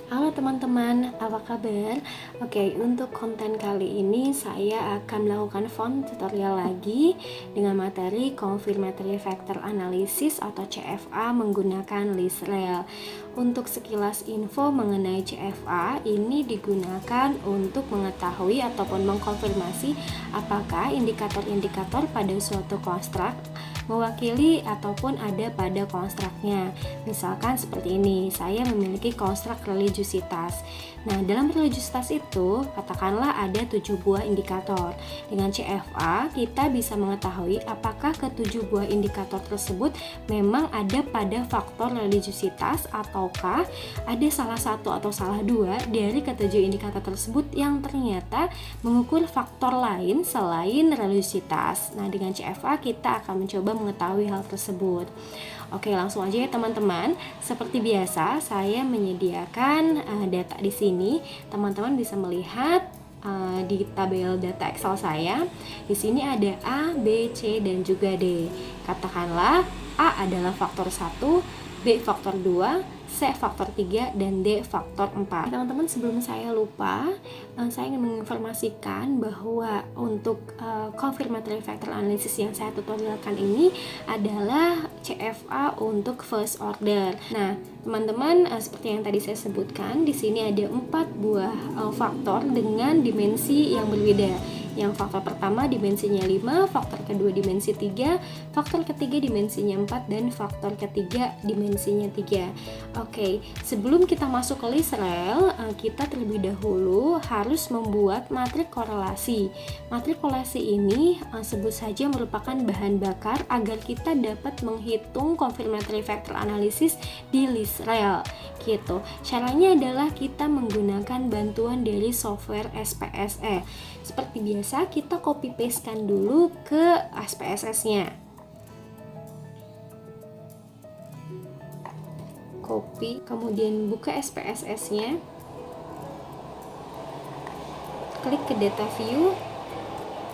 Halo teman-teman, apa kabar? Oke, untuk konten kali ini saya akan melakukan font tutorial lagi dengan materi Confirmatory Factor Analysis atau CFA menggunakan list rel. Untuk sekilas info mengenai CFA, ini digunakan untuk mengetahui ataupun mengkonfirmasi apakah indikator-indikator pada suatu konstruk mewakili ataupun ada pada konstruknya. Misalkan seperti ini, saya memiliki konstruk religiusitas. Nah, dalam religiusitas itu, katakanlah ada 7 buah indikator. Dengan CFA, kita bisa mengetahui apakah ke-7 buah indikator tersebut memang ada pada faktor religiusitas ataukah ada salah satu atau salah dua dari ke-7 indikator tersebut yang ternyata mengukur faktor lain selain religiusitas. Nah, dengan CFA kita akan mencoba mengetahui hal tersebut. Oke, langsung aja ya teman-teman. Seperti biasa, saya menyediakan data di sini. Teman-teman bisa melihat di tabel data Excel saya. Di sini ada A, B, C, dan juga D. Katakanlah A adalah faktor 1, B faktor 2, C faktor 3, dan D faktor 4. Teman-teman, sebelum saya lupa, saya ingin menginformasikan bahwa untuk confirmatory factor analysis yang saya tutorialkan ini adalah CFA untuk first order. Nah, teman-teman, seperti yang tadi saya sebutkan, di sini ada 4 buah faktor dengan dimensi yang berbeda. Yang faktor pertama dimensinya 5, faktor kedua dimensi 3, faktor ketiga dimensinya 4, dan faktor ketiga dimensinya 3. Oke, sebelum kita masuk ke list rel, kita terlebih dahulu harus membuat matrik korelasi. Matrik korelasi ini sebut saja merupakan bahan bakar agar kita dapat menghitung confirmatory factor analysis di list rel. Gitu. Caranya adalah kita menggunakan bantuan dari software SPSS. Seperti biasa, kita copy pastekan dulu ke SPSS-nya. Copy, kemudian buka SPSS-nya. Klik ke data view,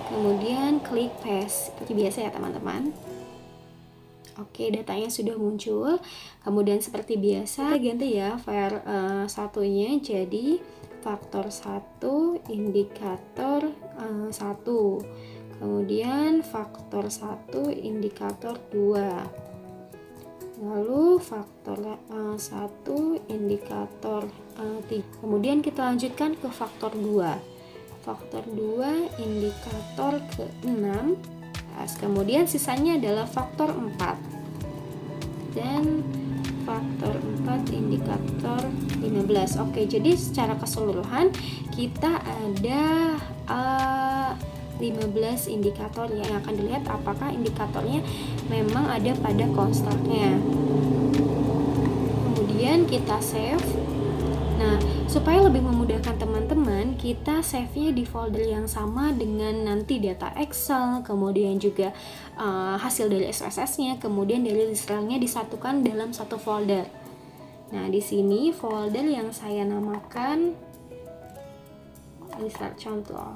kemudian klik paste. Seperti biasa ya teman-teman. Oke, datanya sudah muncul. Kemudian seperti biasa, kita ganti ya file satunya jadi faktor 1 indikator 1, kemudian faktor 1 indikator 2, lalu faktor 1 indikator 3. Kemudian kita lanjutkan ke faktor 2, faktor 2 indikator ke-6, kemudian sisanya adalah faktor 4 dan faktor 4 indikator 15. Oke, jadi secara keseluruhan kita ada 15 indikator yang akan dilihat apakah indikatornya memang ada pada konstruknya. Kemudian kita save. Nah, supaya lebih memudahkan teman-teman, kita save-nya di folder yang sama dengan nanti data Excel, kemudian juga hasil dari SPSS-nya, kemudian dari list rel-nya disatukan dalam satu folder. Nah, di sini folder yang saya namakan list rel contoh.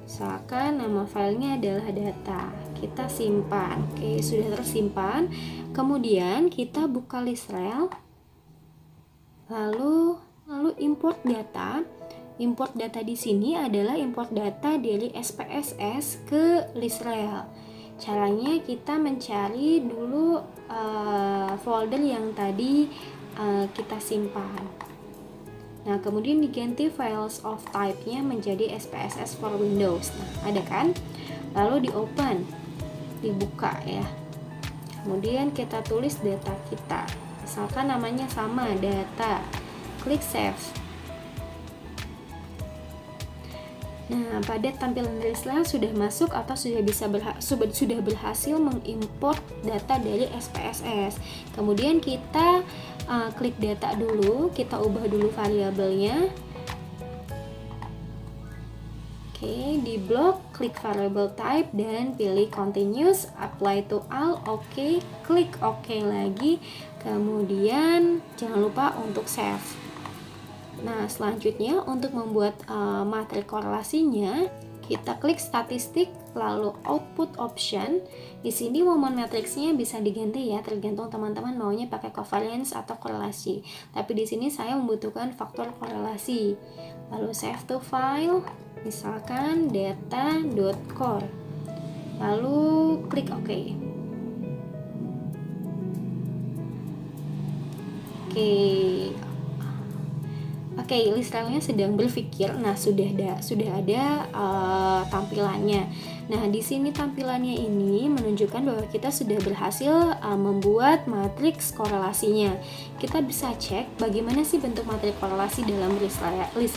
Misalkan nama filenya adalah data. Kita simpan. Oke, sudah tersimpan. Kemudian kita buka list rel. Lalu import data. Import data di sini adalah import data dari SPSS ke list rel. Caranya kita mencari dulu folder yang tadi kita simpan. Nah, kemudian diganti files of type-nya menjadi SPSS for Windows. Nah, ada kan? Lalu di open, dibuka ya. Kemudian kita tulis data kita. Misalkan namanya sama, data. Klik save. Nah, pada tampilan list rel sudah masuk atau sudah berhasil mengimport data dari SPSS. Kemudian kita klik data dulu, kita ubah dulu variabelnya. Oke, di blok klik variable type dan pilih continuous, apply to all, oke, klik oke lagi. Kemudian jangan lupa untuk save. Nah, selanjutnya untuk membuat matrik korelasinya, kita klik statistik, lalu output option. Di sini moment matriksnya bisa diganti ya, tergantung teman-teman maunya pakai covariance atau korelasi. Tapi di sini saya membutuhkan faktor korelasi. Lalu save to file, misalkan data.core. Lalu klik OK. Oke, list relnya sedang berpikir. Nah, sudah ada tampilannya. Nah, di sini tampilannya ini menunjukkan bahwa kita sudah berhasil membuat matriks korelasinya. Kita bisa cek bagaimana sih bentuk matriks korelasi dalam list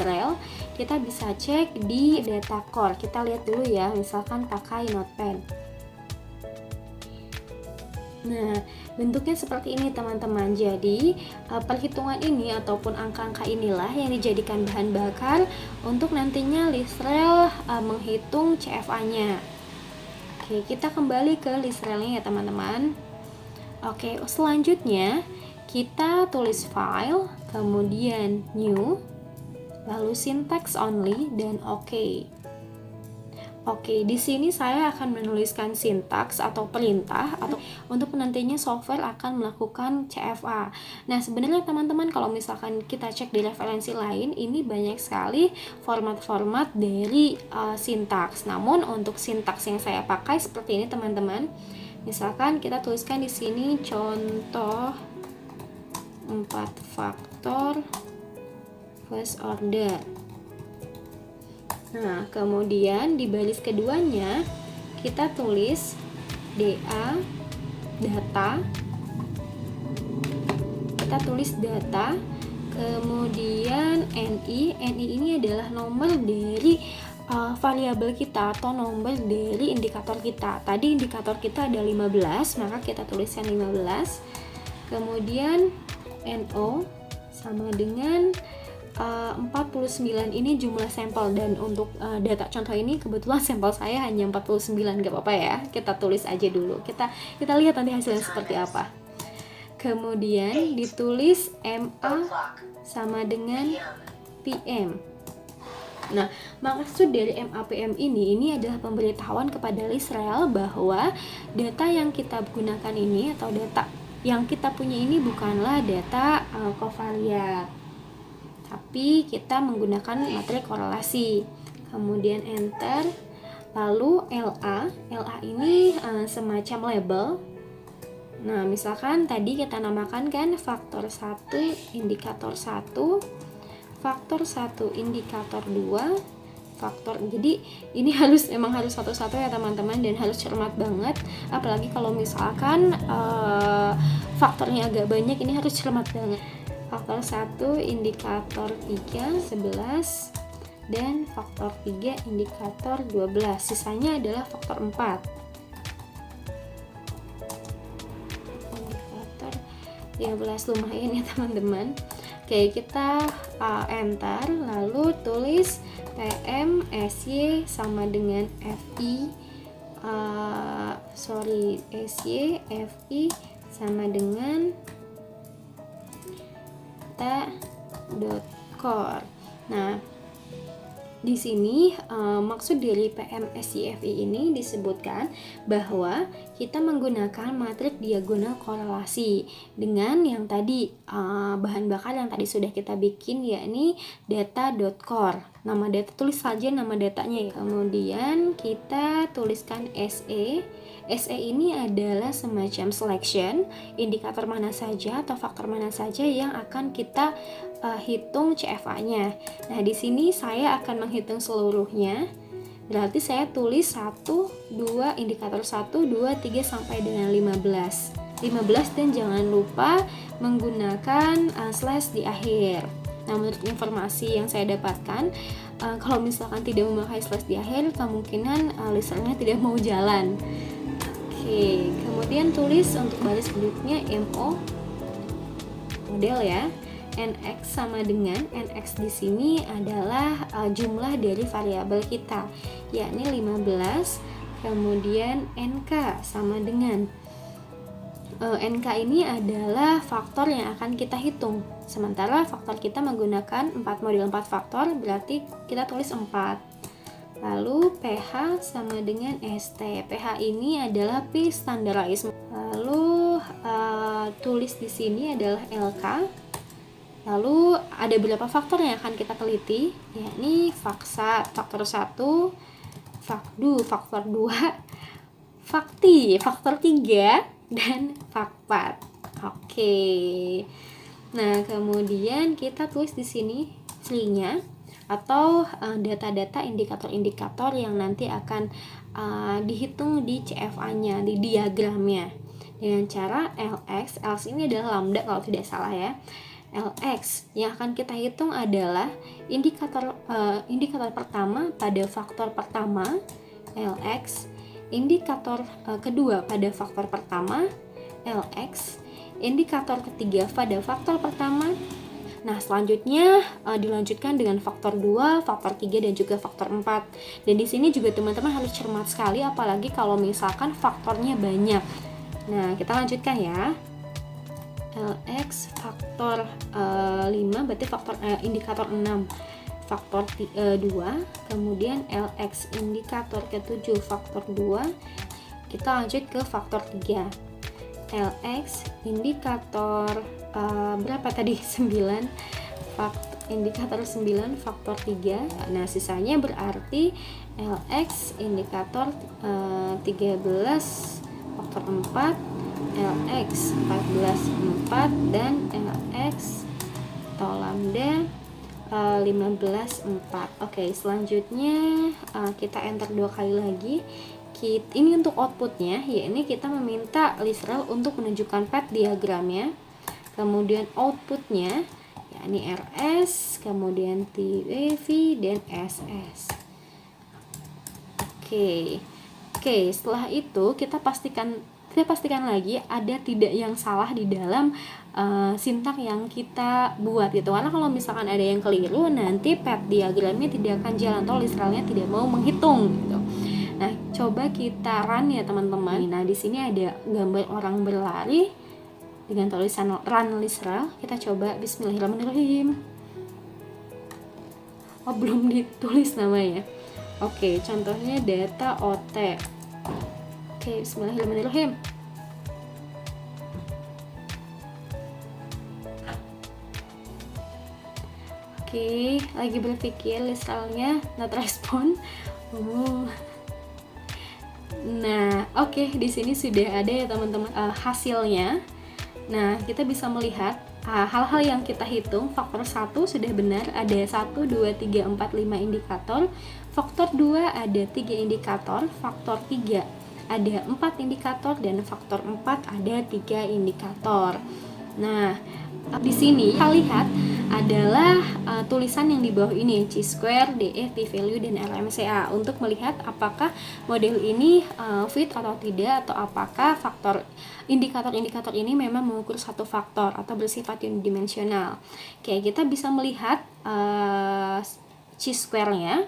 rel. Kita bisa cek di data core. Kita lihat dulu ya, misalkan pakai Notepad. Nah, bentuknya seperti ini teman-teman. Jadi, perhitungan ini ataupun angka-angka inilah yang dijadikan bahan bakar untuk nantinya list rel menghitung CFA-nya. Oke, kita kembali ke list relnya ya teman-teman. Oke, selanjutnya kita tulis file, kemudian new, lalu syntax only, dan OK. Oke, di sini saya akan menuliskan sintaks atau perintah atau untuk nantinya software akan melakukan CFA. Nah, sebenarnya teman-teman kalau misalkan kita cek di referensi lain, ini banyak sekali format-format dari sintaks. Namun untuk sintaks yang saya pakai seperti ini teman-teman. Misalkan kita tuliskan di sini contoh 4 faktor first order. Nah, kemudian di baris keduanya kita tulis DA data. Kita tulis data, kemudian NI. NI ini adalah nomor dari variabel kita atau nomor dari indikator kita. Tadi indikator kita ada 15, maka kita tuliskan 15. Kemudian NO sama dengan 49 ini jumlah sampel, dan untuk data contoh ini kebetulan sampel saya hanya 49, gak apa-apa ya, kita tulis aja dulu, kita lihat nanti hasilnya seperti apa. Kemudian ditulis MA sama dengan PM. Nah, maksud dari MAPM ini adalah pemberitahuan kepada list rel bahwa data yang kita gunakan ini atau data yang kita punya ini bukanlah data covariat, tapi kita menggunakan matrik korelasi. Kemudian enter, lalu LA ini semacam label. Nah, misalkan tadi kita namakan kan faktor 1 indikator 1, faktor 1 indikator 2, faktor. Jadi ini memang harus satu-satu ya teman-teman, dan harus cermat banget, apalagi kalau misalkan faktornya agak banyak, ini harus cermat banget. Faktor 1 indikator 3 11, dan faktor 3 indikator 12, sisanya adalah faktor 4. Indikator 13, lumayan ya teman-teman. Oke, kita enter, lalu tulis PM SY sama dengan FI SY FI sama dengan data.core. Nah, di sini maksud dari PMSCFI ini disebutkan bahwa kita menggunakan matrik diagonal korelasi dengan yang tadi bahan bakar yang tadi sudah kita bikin, yakni data.core. Nama data, tulis saja nama datanya ya. Kemudian kita tuliskan SE. SE ini adalah semacam selection, indikator mana saja atau faktor mana saja yang akan kita hitung CFA-nya. Nah, di sini saya akan menghitung seluruhnya. Berarti saya tulis 1, 2, indikator 1, 2, 3 sampai dengan 15. 15, dan jangan lupa menggunakan slash di akhir. Nah, menurut informasi yang saya dapatkan, kalau misalkan tidak memakai slash di akhir, kemungkinan listernya tidak mau jalan. Oke, kemudian tulis untuk baris berikutnya MO model ya. NX sama dengan NX di sini adalah jumlah dari variabel kita, yakni 15. Kemudian NK sama dengan NK ini adalah faktor yang akan kita hitung. Sementara faktor kita menggunakan model 4 faktor, berarti kita tulis 4. Lalu pH sama dengan ST. pH ini adalah P standarized. Lalu tulis di sini adalah LK. Lalu ada beberapa faktor yang akan kita teliti, yakni faktor 1, faktor 2, faktor 3, dan fakpat. Oke. Nah, kemudian kita tulis di sini V-nya atau data-data indikator-indikator yang nanti akan dihitung di CFA-nya, di diagramnya. Dengan cara LX ini adalah lambda kalau tidak salah ya. LX yang akan kita hitung adalah indikator pertama pada faktor pertama LX, indikator kedua pada faktor pertama LX, indikator ketiga pada faktor pertama. Nah, selanjutnya dilanjutkan dengan faktor 2, faktor 3, dan juga faktor 4. Dan di sini juga teman-teman harus cermat sekali, apalagi kalau misalkan faktornya banyak. Nah, kita lanjutkan ya. LX faktor 5, berarti indikator 6, faktor 2, kemudian LX indikator ke-7, faktor 2. Kita lanjut ke faktor 3. LX indikator berapa tadi? 9, indikator 9 faktor 3. Nah, sisanya berarti LX indikator 13 faktor 4, LX 14 4, dan LX atau lambda 15 4. Oke, selanjutnya kita enter 2 kali lagi. Ini untuk outputnya, yakni kita meminta literal untuk menunjukkan path diagramnya. Kemudian outputnya yakni RS, kemudian TWV, dan SS. Oke, setelah itu kita pastikan lagi ada tidak yang salah di dalam sintak yang kita buat gitu. Karena kalau misalkan ada yang keliru, nanti path diagramnya tidak akan jalan atau literalnya tidak mau menghitung gitu. Nah, coba kita run ya teman-teman. Nah, di sini ada gambar orang berlari dengan tulisan run literal. Kita coba. Bismillahirrahmanirrahim. Oh, belum ditulis namanya. Oke, contohnya data OT. Oke, bismillahirrahmanirrahim. Oke, lagi berpikir literalnya not respond. Nah, oke, di sini sudah ada ya teman-teman hasilnya. Nah, kita bisa melihat hal-hal yang kita hitung. Faktor 1 sudah benar, ada 1, 2, 3, 4, 5 indikator. Faktor 2 ada 3 indikator, faktor 3 ada 4 indikator, dan faktor 4 ada 3 indikator. Nah, di sini kita lihat adalah tulisan yang di bawah ini, chi-square, DE, p-value, dan RMCA, untuk melihat apakah model ini fit atau tidak, atau apakah indikator-indikator ini memang mengukur satu faktor atau bersifat unidimensional. Oke, kita bisa melihat chi-square-nya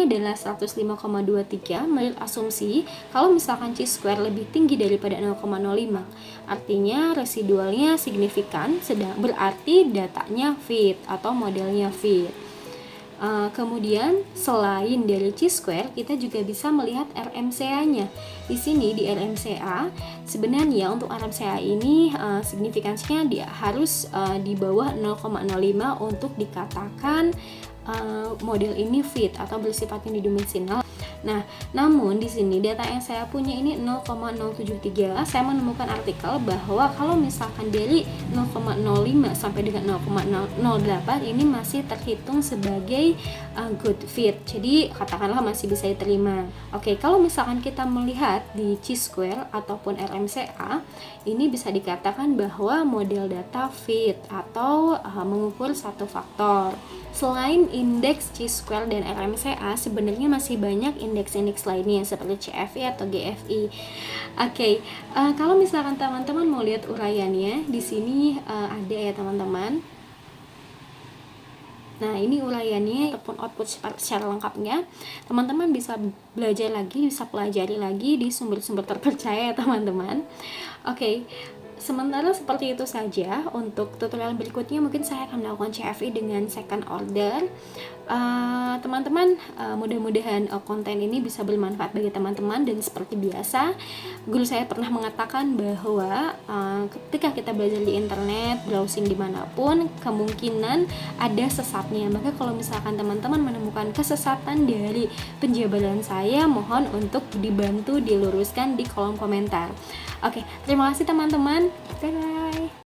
adalah 105,23 menurut asumsi kalau misalkan chi-square lebih tinggi daripada 0,05, artinya residualnya signifikan, sedang berarti datanya fit atau modelnya fit. Kemudian selain dari chi-square, kita juga bisa melihat RMCA-nya. Di sini di RMCA, sebenarnya untuk RMCA ini signifikansinya harus di bawah 0,05 untuk dikatakan model ini fit atau bersifat unidimensional. Nah, namun di sini data yang saya punya ini 0,073. Saya menemukan artikel bahwa kalau misalkan dari 0,05 sampai dengan 0,008 ini masih terhitung sebagai good fit. Jadi katakanlah masih bisa diterima. Oke, kalau misalkan kita melihat di chi-square ataupun RMCA, ini bisa dikatakan bahwa model data fit atau mengukur satu faktor. Selain indeks chi-square dan RMCA, sebenarnya masih banyak indeks-indeks lainnya seperti CFI atau GFI. Oke, kalau misalkan teman-teman mau lihat uraiannya, di sini ada ya teman-teman. Nah, ini uraiannya ataupun output secara lengkapnya. Teman-teman bisa belajar lagi, bisa pelajari lagi di sumber-sumber terpercaya ya teman-teman. Oke, Sementara seperti itu saja. Untuk tutorial berikutnya mungkin saya akan melakukan CFI dengan second order. Teman-teman, mudah-mudahan konten ini bisa bermanfaat bagi teman-teman. Dan seperti biasa, guru saya pernah mengatakan bahwa ketika kita belajar di internet, browsing dimanapun, kemungkinan ada sesatnya. Maka kalau misalkan teman-teman menemukan kesesatan dari penjabaran saya, mohon untuk dibantu diluruskan di kolom komentar. Oke, terima kasih teman-teman. Bye-bye.